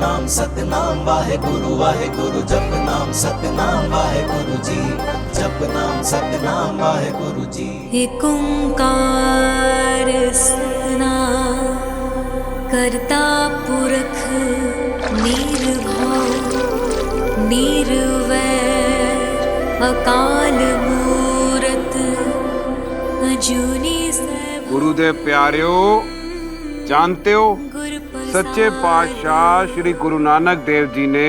नाम सतनाम वाहे गुरु जप नाम सतनाम वाहे गुरु जी, जप नाम सतनाम वाहे गुरु जी। एक ओंकार सतनाम करता पुरख निर्भव निर्वैर अकाल मूरत अजूनी सैभव। गुरुदेव प्यारियो, जानते हो सच्चे पातशाह श्री गुरु नानक देव जी ने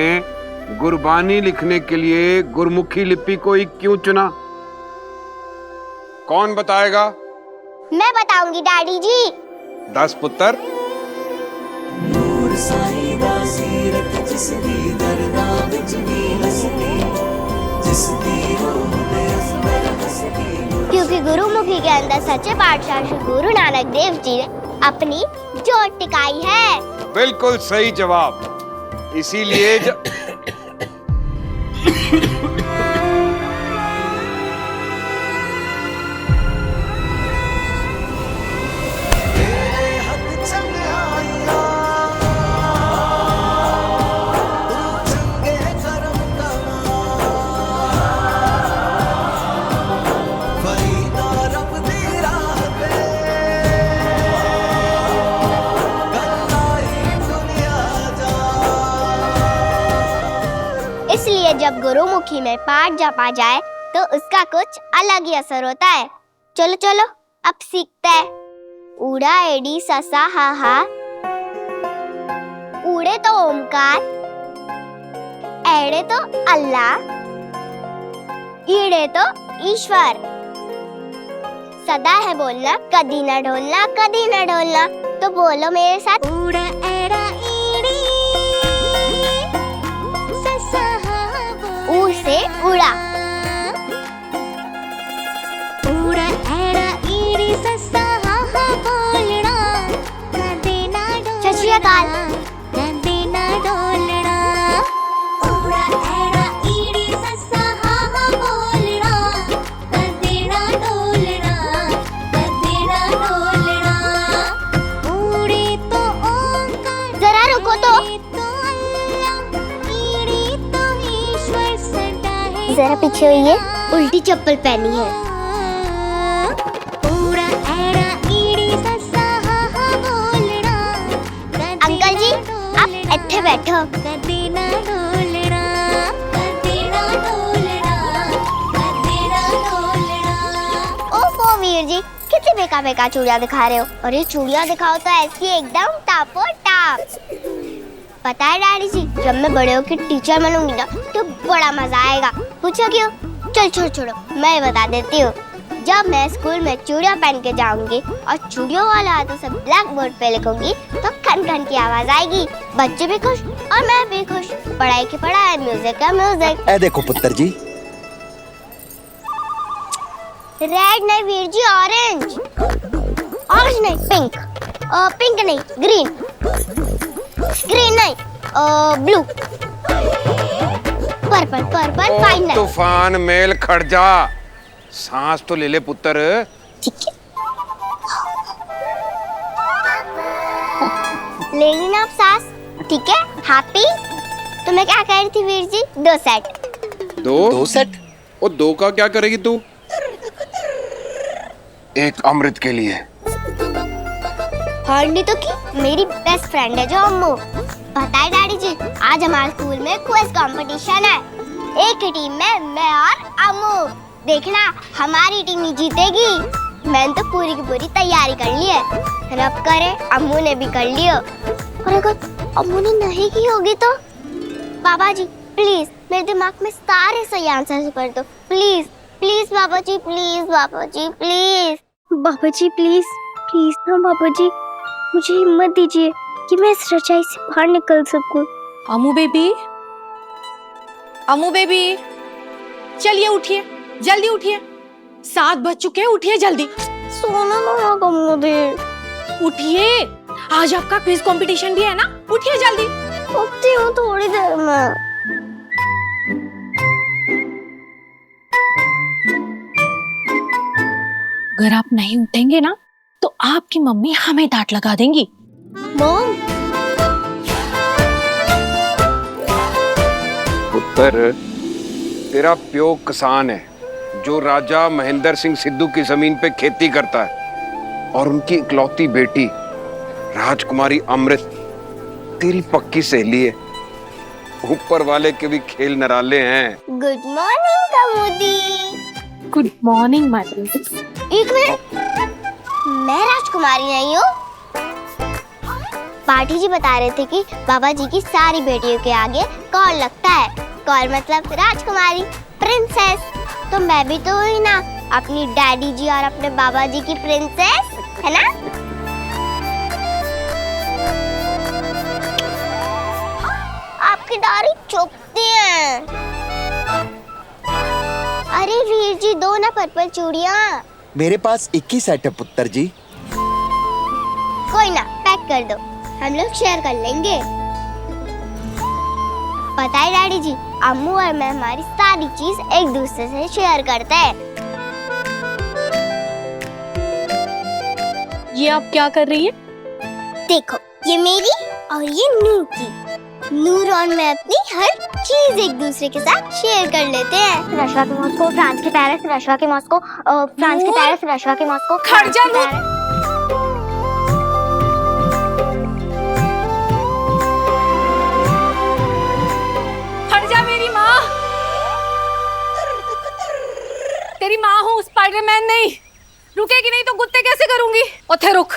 गुरबानी लिखने के लिए गुरमुखी लिपि को ही क्यों चुना? कौन बताएगा? मैं बताऊंगी डैडी जी। 10 पुत्र। नूर साईं दा सीरत जिसदी दरदा विच भी हसदी, जिसदी रूह दे असर हसदी। क्योंकि गुरुमुखी के अंदर सच्चे पातशाह श्री गुरु नानक देव जी ने अपनी जोत टिकाई है। बिल्कुल सही जवाब। इसीलिए इसलिए जब गुरुमुखी में पाठ जपा जाए तो उसका कुछ अलग ही असर होता है। चलो चलो अब सीखते हैं। ऊड़ा एडी ससा हा हा, ऊड़े तो ओमकार, एड़े तो अल्लाह, ईड़े तो ईश्वर। सदा है बोलना, कदी न ढोलना, कदी न ढोलना। तो बोलो मेरे साथ। ऊड़ा एड़ा ईड़ी ससा हा, ऊ से उड़ा। ऊड़ा एड़ा ईड़ी ससा हा हा बोलना, कदी न ढोलना, सत श्री अकाल, कदी न ढोलना। ऊड़ा एड़ा ईड़ी ससा हा हा बोलना, कदी न ढोलना, कदी न ढोलना। ऊड़े तो ओंकार, जरा रुको तो, जरा पीछे हुई है, उल्टी चप्पल पहनी है। अंकल जी आप इत्थे बैठो। ओफो वीर जी, कितनी बेकार बेकार चूड़ियां दिखा रहे हो। और ये चूड़ियां दिखाओ तो ऐसी एकदम टापो टाप। पता है डैडी जी, जब मैं बड़े होकर टीचर बनूंगी ना तो बड़ा मजा आएगा। पूछो क्यों? चल छोड़ो छोड़ो, मैं बता देती हूँ। जब मैं स्कूल में चूड़ियाँ पहन के जाऊंगी और चूड़ियों वाले हाथों से ब्लैक बोर्ड पे लिखूंगी तो खन खन की आवाज आएगी। बच्चे भी खुश और मैं भी खुश। पढ़ाई की पढ़ाई, म्यूजिक का म्यूजिक। ए देखो पुत्र जी, रेड नहीं वीर जी, ऑरेंज। ऑरेंज नहीं, पिंक। पिंक नहीं, ग्रीन। ग्रीन नहीं, ब्लू। Purple purple final. तूफान मेल खड़ जा, सांस तो ले ले पुत्र। ठीक है, ले ली ना आप सांस? ठीक है, हैप्पी। तो मैं क्या कह रही थी वीर जी? 2 सेट। दो सेट? और 2 का क्या करेगी तू? एक अमृत के लिए। हार्डली तो की मेरी बेस्ट फ्रेंड है जो अम्मू। पता है डैडी जी, आज हमारे स्कूल में क्विज कंपटीशन है। एक ही टीम में मैं और अम्मू। देखना हमारी टीम ही जीतेगी। मैंने तो पूरी की पूरी तैयारी कर ली है। रब करे अम्मू ने भी कर लियो। और अगर अम्मू ने नहीं की होगी तो? बाबा जी प्लीज मेरे दिमाग में सारे सही आंसर कर दो। प्लीज प्लीज बाबा जी, प्लीज बाबा जी, प्लीज बाबा जी, प्लीज प्लीज ना बाबा जी, मुझे हिम्मत दीजिए कि मैं इस रजाई से बाहर निकल सकूं। अमू बेबी, अमू बेबी, चलिए उठिए, जल्दी उठिए। 7 बज चुके हैं, उठिए जल्दी। सोना ना कमो दे। उठिए, आज आपका क्विज कंपटीशन भी है ना, उठिए जल्दी। उठती हूँ थोड़ी देर में। अगर आप नहीं उठेंगे ना तो आपकी मम्मी हमें डांट लगा देंगी। मॉम पुत्र, तेरा प्यो किसान है जो राजा महेंद्र सिंह सिद्धू की जमीन पे खेती करता है, और उनकी इकलौती बेटी राजकुमारी अमृत तेरी पक्की सहेली है। ऊपर वाले के भी खेल निराले हैं। गुड मॉर्निंग कमोदी। Good morning my princess. एक मिनट, मैं राजकुमारी नहीं हूँ। पाठी जी बता रहे थे कि बाबा जी की सारी बेटियों के आगे कौर लगता है। कौर मतलब राजकुमारी, प्रिंसेस। तो मैं भी तो हुई ना, अपनी डैडी जी और अपने बाबा जी की प्रिंसेस, है ना? आपकी दाढ़ी चुभती है। अरे वीर जी, दो ना पर्पल चूड़ियाँ। मेरे पास 21 सेट है पुत्र जी। कोई ना, पैक कर दो, हम लोग शेयर कर लेंगे। पता है डैडी जी, अम्मू और मैं हमारी सारी चीज एक दूसरे से शेयर करते हैं। ये आप क्या कर रही हैं? देखो, ये मेरी और ये नूर की। नूर और मैं अपनी हर चीज एक दूसरे के साथ शेयर कर लेते हैं। रशवा के मॉस्को, फ्रांस के पेरिस, रशवा के मॉस्को, फ्रांस के पेरिस, रशवा के मॉस्को। खड़ जा नूर। तेरी माँ हूँ, स्पाइडरमैन नहीं। रुकेगी नहीं तो गुत्ते कैसे करूंगी? ओथे रुक।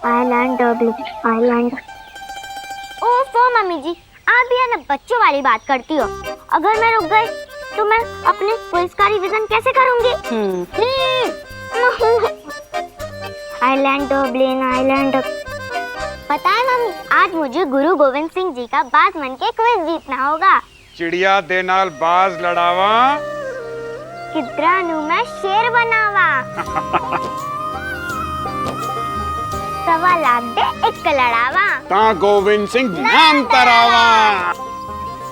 Island island. ओफो मम्मी जी, आप भी है ना बच्चों वाली बात करती हो। अगर मैं रुक गई तो मैं अपने क्विज का रिवीजन कैसे करूंगी? Island Dublin island. पता है मम्मी, आज मुझे गुरु गोविंद सिंह जी का बाज मन के क्विज जीतना होगा। चिड़िया दे नाल बाज लड़ावा, किद्रा नू मैं शेर बनावा। 1.25 लाख दे एक लड़ावा, ता गोविंद सिंह नाम तरावा।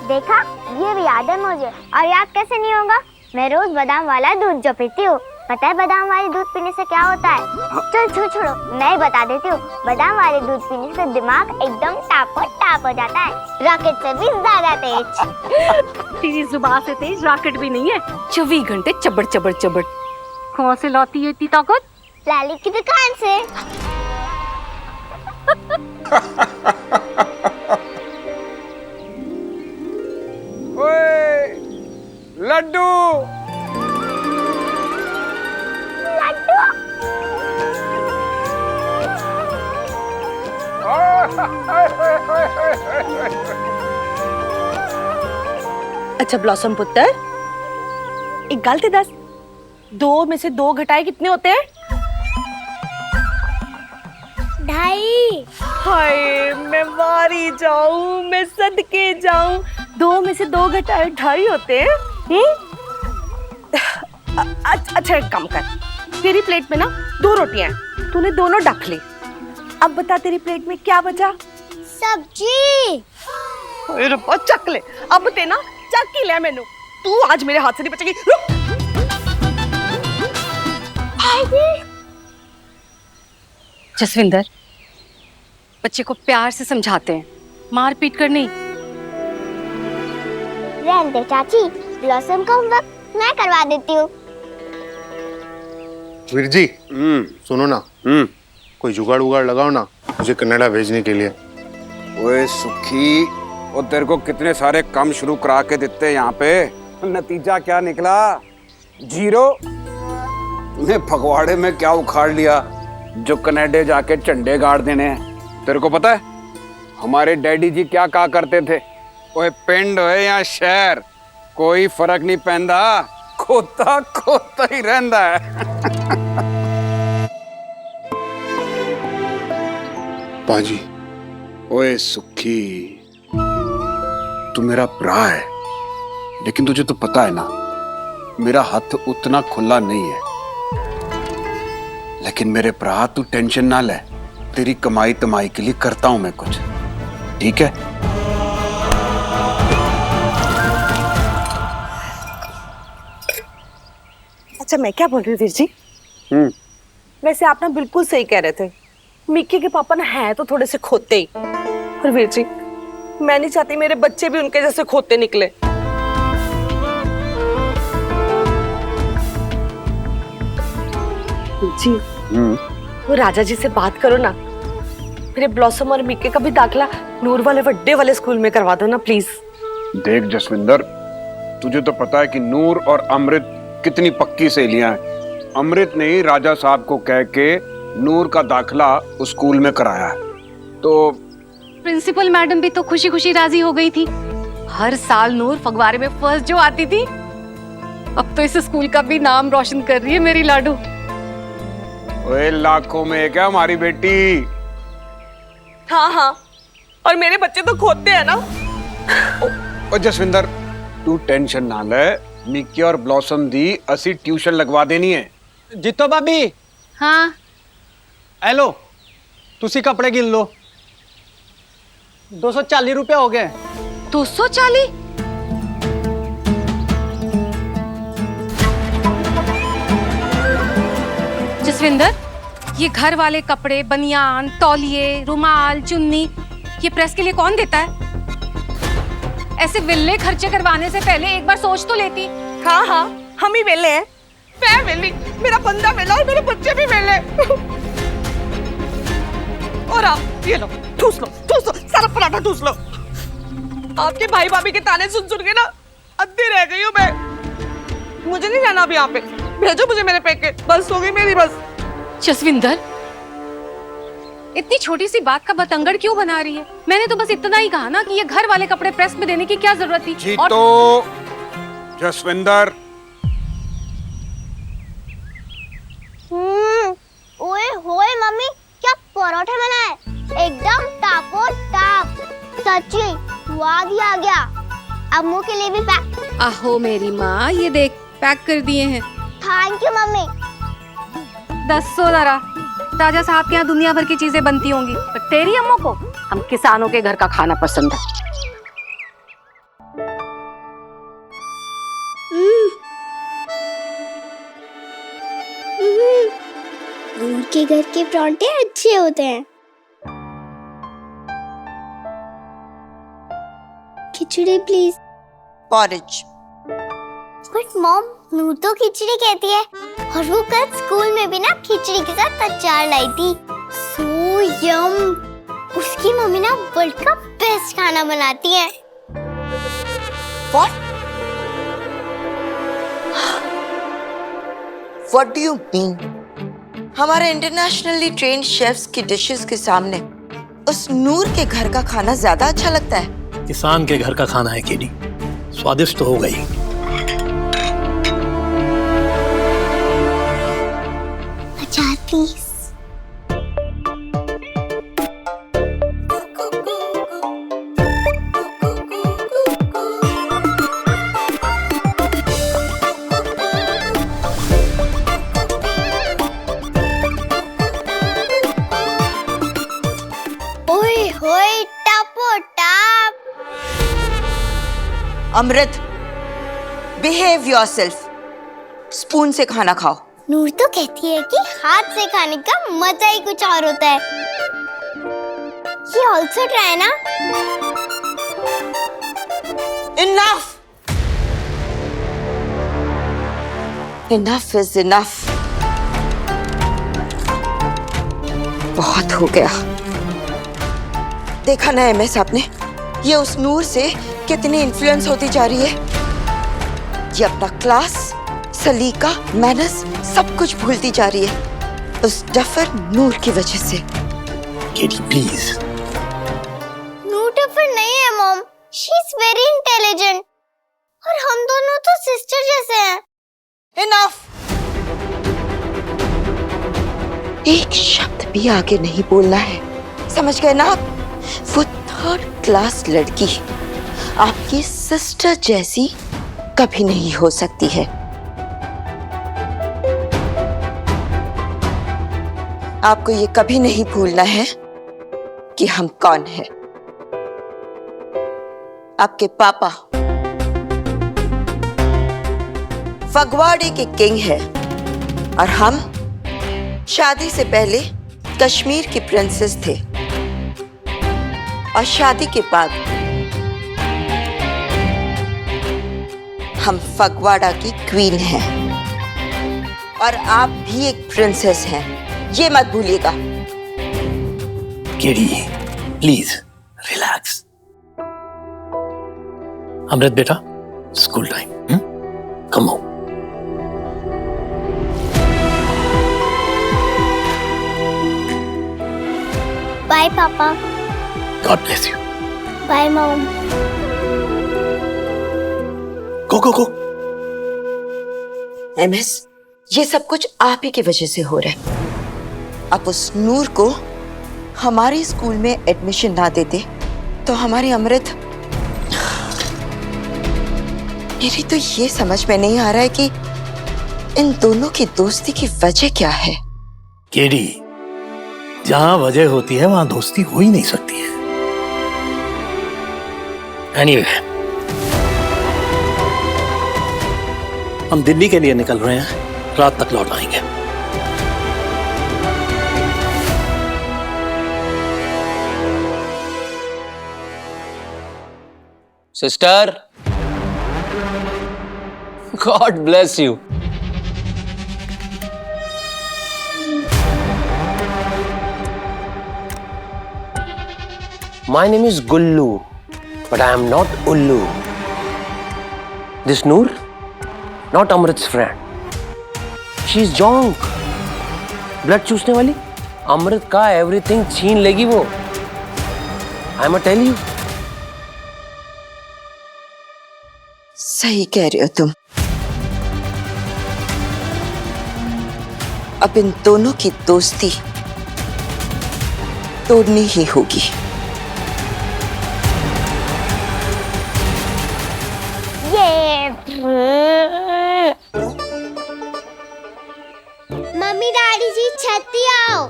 देखा, ये भी याद है मुझे। और याद कैसे नहीं होगा? मैं रोज बादाम वाला दूध जो पीती हूँ। पता है बादाम वाले दूध पीने से क्या होता है? चल छोड़ो, मैं ही बता देती हूँ। बादाम वाले दूध पीने से दिमाग एकदम टाप हो जाता है, रॉकेट से भी ज्यादा तेज। तेरी जुबान से तेज रॉकेट भी नहीं है। 24 घंटे चबड़ चबड़ चबड़। कहाँ से लाती है इतनी ताकत? लाली की दुकान से। ओए लड्डू, अच्छा ब्लॉसम पुत्र, एक गलती दस, 2 में से 2 घटाए कितने होते हैं? 2.5। हाय, मैं मारी जाऊं, मैं सदके जाऊं। 2 में से 2 घटाए 2.5 होते हैं। अच्छा एक काम कर, तेरी प्लेट में ना 2 रोटियां हैं, तूने दोनों ढक ली। अब बता तेरी प्लेट में क्या बचा? सब्जी। अरे रब्बा, चक ले अब ते ना, चक ही ले मैनू। तू आज मेरे हाथ से नहीं बचेगी। रुक। जसविंदर, बच्चे को प्यार से समझाते हैं, मार पीट कर नहीं। रहने दे चाची, ब्लॉसम का होमवर्क मैं करवा देती हूँ। वीर जी, सुनो ना, कोई जुगाड़ उगाड़ लगाओ ना मुझे कनाडा भेजने के लिए। ओए सुखी, वो तेरे को कितने सारे काम शुरू करा के देते यहाँ पे, नतीजा क्या निकला? 0। तूने फगवाड़े में क्या उखाड़ लिया जो कनाडा जाके झंडे गाड़ देने हैं? तेरे को पता है हमारे डैडी जी क्या कहा करते थे? ओए पिंड हो या शहर, कोई फर्क नहीं पैंदा, खोता खोता ही रहंदा है। पाजी। ओए सुखी, तू मेरा भरा है, लेकिन तुझे तो पता है ना मेरा हाथ उतना खुला नहीं है। लेकिन मेरे भरा, तू टेंशन ना ले, तेरी कमाई तमाई के लिए करता हूं मैं कुछ, ठीक है? अच्छा मैं क्या बोल रही हूँ वीर जी? वैसे आप ना बिल्कुल सही कह रहे थे, मिक्की के पापा ना है तो थोड़े से खोते ही। और वीर जी, मैं नहीं चाहती मेरे बच्चे भी उनके जैसे खोते निकले। जी वो राजा जी से बात करो ना, मेरे ब्लॉसम और मिक्के का भी दाखला नूर वाले बड़े वाले स्कूल में करवा दो ना प्लीज। देख जसविंदर, तुझे तो पता है कि नूर और अमृत कितनी पक्की सहेलियां हैं। अमृत ने ही राजा साहब को कह के नूर का दाखला उस स्कूल में कराया है। तो प्रिंसिपल मैडम भी तो खुशी खुशी राजी हो गई थी। हर साल नूर फगवारे में फर्स्ट जो आती थी, अब तो इस स्कूल का भी नाम रोशन कर रही है मेरी लाडू। ओए लाखों में क्या हमारी बेटी। हाँ हाँ, और मेरे बच्चे तो खोते हैं ना। ओ जसविंदर, तू टेंशन ना ले, मिक्की और ब्लॉसम दी असी ट्यूशन लगवा देनी है। जीतो भाभी। हाँ हेलो, तुसी कपड़े गिन लो। 240 रुपए हो गए। 240? जसविंदर, ये घर वाले कपड़े, बनियान, तौलिए, रुमाल, चुन्नी, ये प्रेस के लिए कौन देता है? ऐसे विल्ले खर्चे करवाने से पहले एक बार सोच तो लेती। हाँ हाँ, हम ही वेले हैं। मैं वेली, मेरा बंदा वेला और मेरे बच्चे भी वेले। और आप ये लो, ठूस लो, सारा पराठा ठूस लो। आपके भाई भाभी के ताने सुन सुन के ना अद्धी रह गई हूँ मैं। मुझे नहीं रहना अब यहाँ पे, भेजो मुझे मेरे पैके। बस हो गई मेरी बस। जसविंदर, इतनी छोटी सी बात का बतंगड़ क्यों बना रही है? मैंने तो बस इतना ही कहा ना कि ये घर वाले कपड़े प्रेस में देने की क्या जरूरत थी। जी तो जसविंदर। ओए होए मम्मी, क्या परोठे बनाए, एकदम टापो टाप। सच्ची स्वाद ही आ गया। अम्मू के लिए भी पैक। आहो मेरी माँ, ये देख पैक कर दिए हैं। Thank you mummy. 10 जरा। राजा साहब के यहाँ दुनिया भर की चीजें बनती होंगी, पर तेरी अम्मू को हम किसानों के घर का खाना पसंद है। दूर के घर के परांठे अच्छे होते हैं। खिचड़ी प्लीज। पॉरेज। बट मॉम, नूर तो खिचड़ी कहती है, और वो कल स्कूल में भी ना खिचड़ी के साथ अचार लाई थी। सो यम। उसकी मम्मी ना वर्ल्ड का बेस्ट खाना बनाती है। What do you mean? हमारे इंटरनेशनली ट्रेन्ड शेफ्स की डिशेस के सामने उस नूर के घर का खाना ज्यादा अच्छा लगता है। किसान के घर का खाना है कि नहीं, स्वादिष्ट तो हो गई। अचार प्लीज। ओए होए टापो टाप। अमृत, बिहेव योरसेल्फ। स्पून से खाना खाओ। नूर तो कहती है कि हाथ से खाने का मजा ही कुछ और होता है। ये ऑल्सो ट्राई ना। Enough! Enough is enough. बहुत हो गया। देखा ना एमएस आपने, ये उस नूर से कितनी इन्फ्लुएंस होती जा रही है। ये अपना क्लास, सलीका, मैनर्स सब कुछ भूलती जा रही है उस डफर नूर की वजह से। केटी प्लीज। नूर डफर नहीं है mom, she is very intelligent, और हम दोनों तो सिस्टर जैसे हैं। Enough! एक शब्द भी आगे नहीं बोलना है, समझ गए ना आप? वो 3rd क्लास लड़की आपकी सिस्टर जैसी कभी नहीं हो सकती है। आपको ये कभी नहीं भूलना है कि हम कौन हैं। आपके पापा फगवाड़े के किंग है और हम शादी से पहले कश्मीर की प्रिंसेस थे, और शादी के बाद हम फगवाड़ा की क्वीन हैं और आप भी एक प्रिंसेस हैं, ये मत भूलिएगा। KD, please relax. अमृत बेटा, school time, come on. Bye papa. God bless you. Bye mom. Go go go. MS, ये सब कुछ आप ही की वजह से हो रहा है। आप उस नूर को हमारे स्कूल में एडमिशन ना देते तो हमारी अमृत। मेरी तो ये समझ में नहीं आ रहा है कि इन दोनों की दोस्ती की वजह क्या है। केडी, जहां वजह होती है वहां दोस्ती हो ही नहीं सकती है। एनीवे, हम दिल्ली के लिए निकल रहे हैं, रात तक लौट आएंगे। Sister, God bless you. My name is Gullu, but I am not Ullu. This Noor, not Amrit's friend. She is Jonk. Blood चूसने वाली अमृत का everything छीन लेगी वो। I must tell you. सही कह रहे हो तुम। अब इन दोनों की दोस्ती तोड़नी ही होगी। मम्मी डैडी जी छत्ती आओ,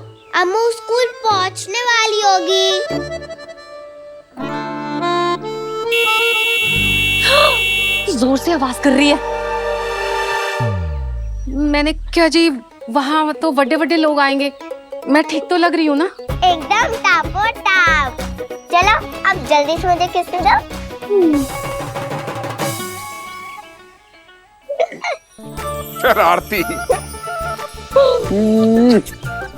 अम्मू स्कूल पहुंचने वाली होगी। जोर से आवाज कर रही है। मैंने क्या जी, वहाँ तो बड़े बड़े लोग आएंगे। मैं ठीक तो लग रही हूँ ना? एकदम टापो टाप। चलो अब जल्दी से मुझे किस दो। शरारती।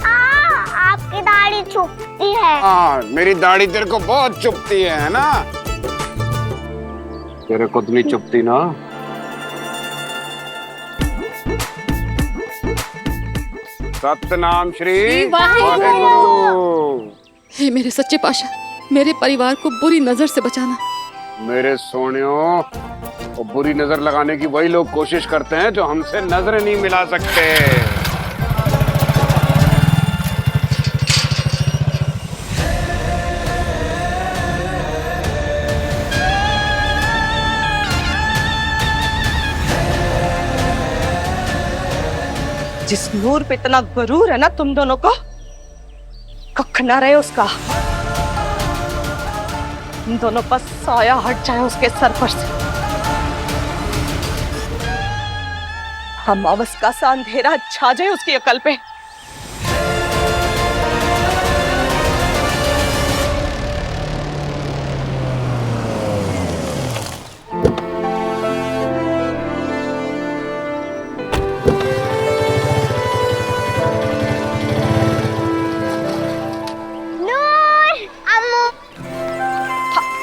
आपकी दाढ़ी चुभती है। हाँ, मेरी दाढ़ी तेरे को बहुत चुभती है ना? तेरे को तो नहीं चुभती ना? सतनाम श्री वाहेगुरु। हे मेरे सच्चे पाशाह, मेरे परिवार को बुरी नजर से बचाना। मेरे सोनियों, वो बुरी नजर लगाने की वही लोग कोशिश करते हैं जो हमसे नजर नहीं मिला सकते। जिस नूर पे इतना गरूर है ना तुम दोनों को, कख ना रहे उसका। तुम दोनों पर साया हट जाए उसके सर पर से। अमावस्या सा अंधेरा छा जाए उसकी अकल पे।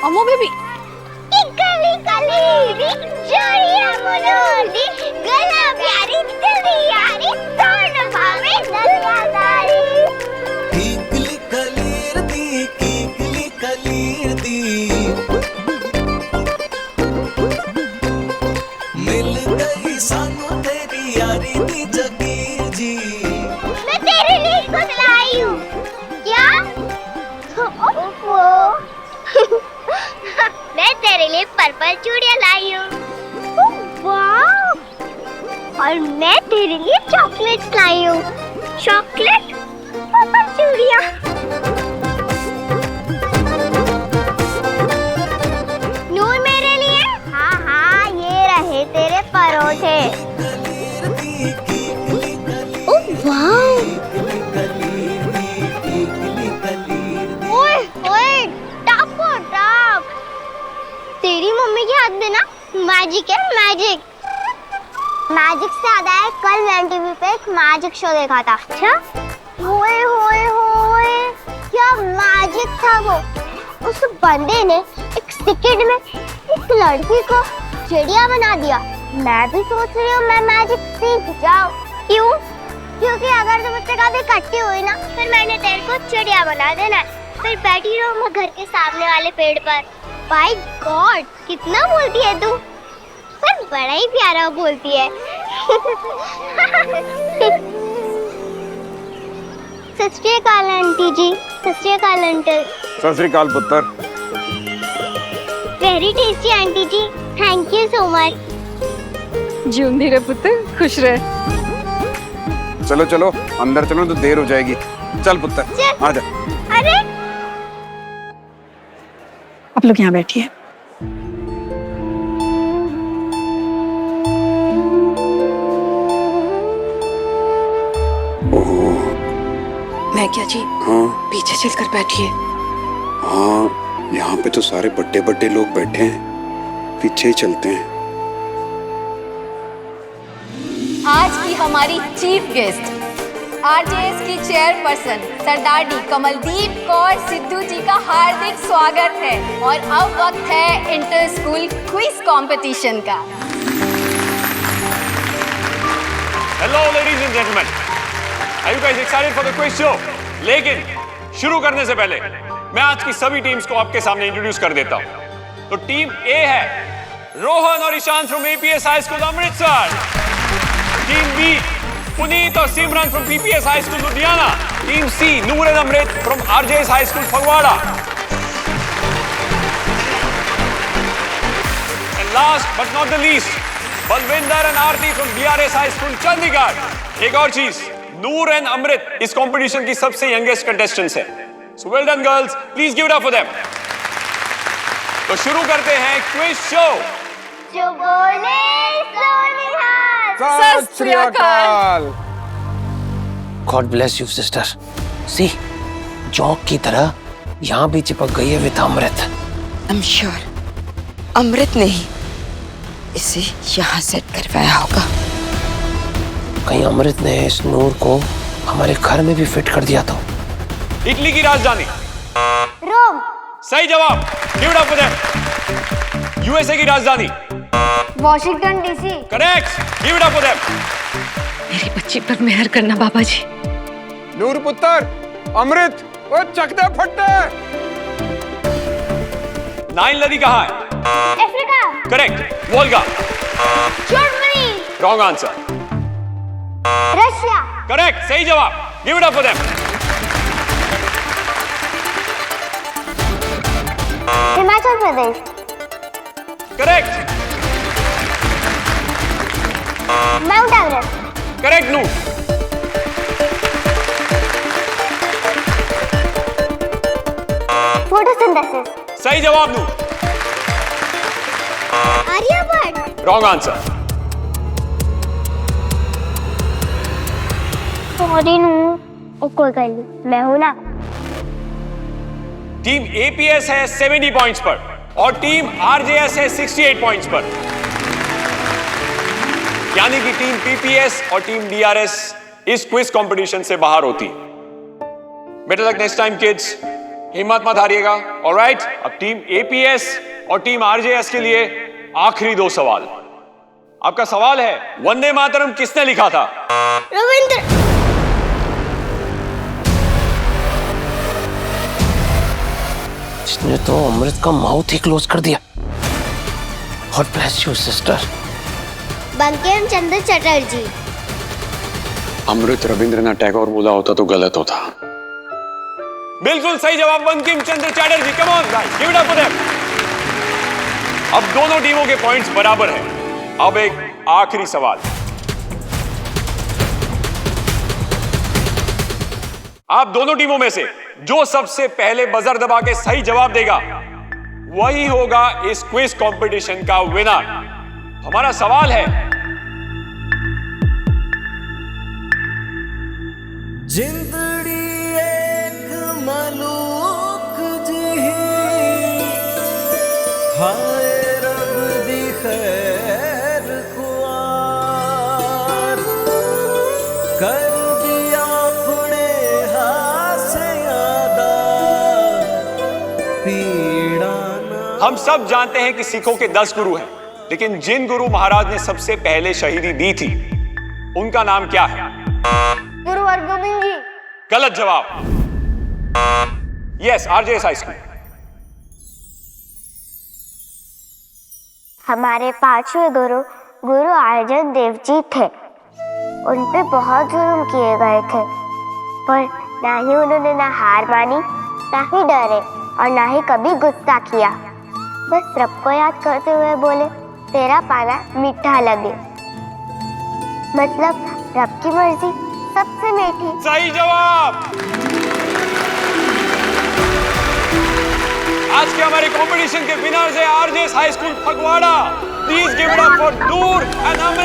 अम्मू बेबी, मिल गई सानू तेरी यारी दी जगीर जी। मैं तेरे लिए कुछ लाई हूँ। क्या? मैं तेरे लिए पर्पल चूड़ियाँ लाई हूँ। वाह! और मैं तेरे लिए चॉकलेट्स लाई हूँ। चॉकलेट, पर्पल चूड़ियाँ। नूर मेरे लिए? हाँ हाँ, ये रहे तेरे परोठे। ओह वाह! ओए ओए, टापो टाप। तेरी मम्मी के हाथ में ना मैजिक है मैजिक। मैजिक से याद आया, कल मैंने टीवी पे एक मैजिक शो देखा था। अच्छा? होए होए होए, क्या मैजिक था वो। उस बंदे ने एक सेकंड में एक लड़की को चिड़िया बना दिया। मैं भी सोच रही हूँ मैं मैजिक सीख जाऊँ। क्यों? क्योंकि अगर तुम मुझसे कभी इकट्ठी हुई ना, फिर मैंने तेरे को चिड़िया बना देना है। फिर बैठी रहो मैं घर के सामने वाले पेड़ पर। बाय गॉड, कितना बोलती है तू, पर बड़ा ही प्यारा बोलती है। सत श्री अकाल आंटी जी। सत श्री अकाल अंकल। सत श्री अकाल पुत्र। वेरी टेस्टी आंटी जी, थैंक यू सो मच। जिंदी रहे पुत्र, खुश रहे। चलो चलो अंदर चलो, तो देर हो जाएगी। चल पुत्र आ जा। अरे आप लोग यहाँ बैठिए। मैं क्या जी? हाँ पीछे चलकर बैठिए। हाँ, यहाँ पे तो सारे बड़े बड़े लोग बैठे हैं, पीछे ही चलते हैं। आज की हमारी चीफ गेस्ट आरजेएस की चेयरपर्सन सरदारनी कमलदीप कौर सिद्धू जी का हार्दिक स्वागत है। और अब वक्त है इंटर स्कूल क्विज कंपटीशन का। Hello ladies and gentleman, are you guys excited for the quiz show? लेकिन शुरू करने से पहले मैं आज की सभी टीम्स को आपके सामने इंट्रोड्यूस कर देता हूं। तो टीम ए है रोहन और Ishaan from APS high school Amritsar. Team B Puneet और Simran from PPS high school Ludhiana. Team C Noor and Amrit from RJS high school Phagwara. And last but not the least, Balwinder and Aarti from BRS high school Chandigarh. एक और चीज, नूर एंड अमृत इस कंपटीशन की सबसे youngest contestants हैं। So well done girls, please give it up for them. तो शुरू करते हैं क्विज शो। जो बोले सो निहाल। Sat Shri Akal. God bless you sister. See, जॉक की तरह यहाँ भी चिपक गई है with Amrit. I am sure Amrit ने ही इसे यहाँ सेट करवाया होगा। कहीं अमृत ने इस नूर को हमारे घर में भी फिट कर दिया था। इटली की राजधानी रोम। सही जवाब, give it up for them. USA की राजधानी Washington DC. Correct, give it up for them. मेरी बच्ची पर मेहर करना बाबा जी। नूर पुत्र, अमृत, वो चकते फटते। नाइल नदी कहाँ है? Africa. Correct, Volga. Germany. Wrong answer. Russia. Correct, सही जवाब, give it up for them. Himachal Pradesh. Correct. Mount Everest. Correct Noor. Photosynthesis. सही जवाब Noor. Aryabhata. Wrong answer. Sorry Noor, ओ कोई गल नहीं, मैं हूं ना। टीम एपीएस है 70 पॉइंट्स पर और टीम आरजेएस है 68 पॉइंट्स पर। यानी कि टीम पीपीएस और टीम डीआरएस इस क्विज कंपटीशन से बाहर होती। Better luck next time kids, हिम्मत मत हारिएगा। ऑलराइट, अब टीम एपीएस और टीम आरजेएस के लिए आखिरी 2 सवाल। आपका सवाल है, वंदे मातरम किसने लिखा था? रविंद्र। इसने तो अमृत का माउथ ही क्लोज कर दिया। God bless you sister. Bankim Chandra Chatterjee. Amrit Rabindranath Tagore बोला होता तो गलत होता। बिल्कुल सही जवाब, Bankim Chandra Chatterjee. Come on guys, give it up for them. अब दोनों टीमों के पॉइंट्स बराबर हैं। अब एक आखिरी सवाल। आप दोनों टीमों में से जो सबसे पहले बजर दबा के सही जवाब देगा वही होगा इस क्विज कंपटीशन का विनर। हमारा सवाल है, जिंदड़ी एक मलूक जी हाय रब दी खैर हम सब जानते हैं कि सिखों के 10 गुरु हैं, लेकिन जिन गुरु महाराज ने सबसे पहले शहीदी दी थी उनका नाम क्या है? गुरु हरगोबिंद जी। गलत जवाब। Yes, RJS high school. हमारे 5वें गुरु गुरु अर्जन देव जी थे। उन पे बहुत जुल्म किए गए थे, पर ना ही उन्होंने ना हार मानी, ना ही डरे और ना ही कभी गुस्सा किया। बस रब को याद करते हुए बोले, तेरा पाना मीठा लगे। मतलब रब की मर्जी सबसे मीठी। सही जवाब। आज के हमारे कंपटीशन के विनर्स है RJS high school Phagwara. Please give it up for Noor and Amit.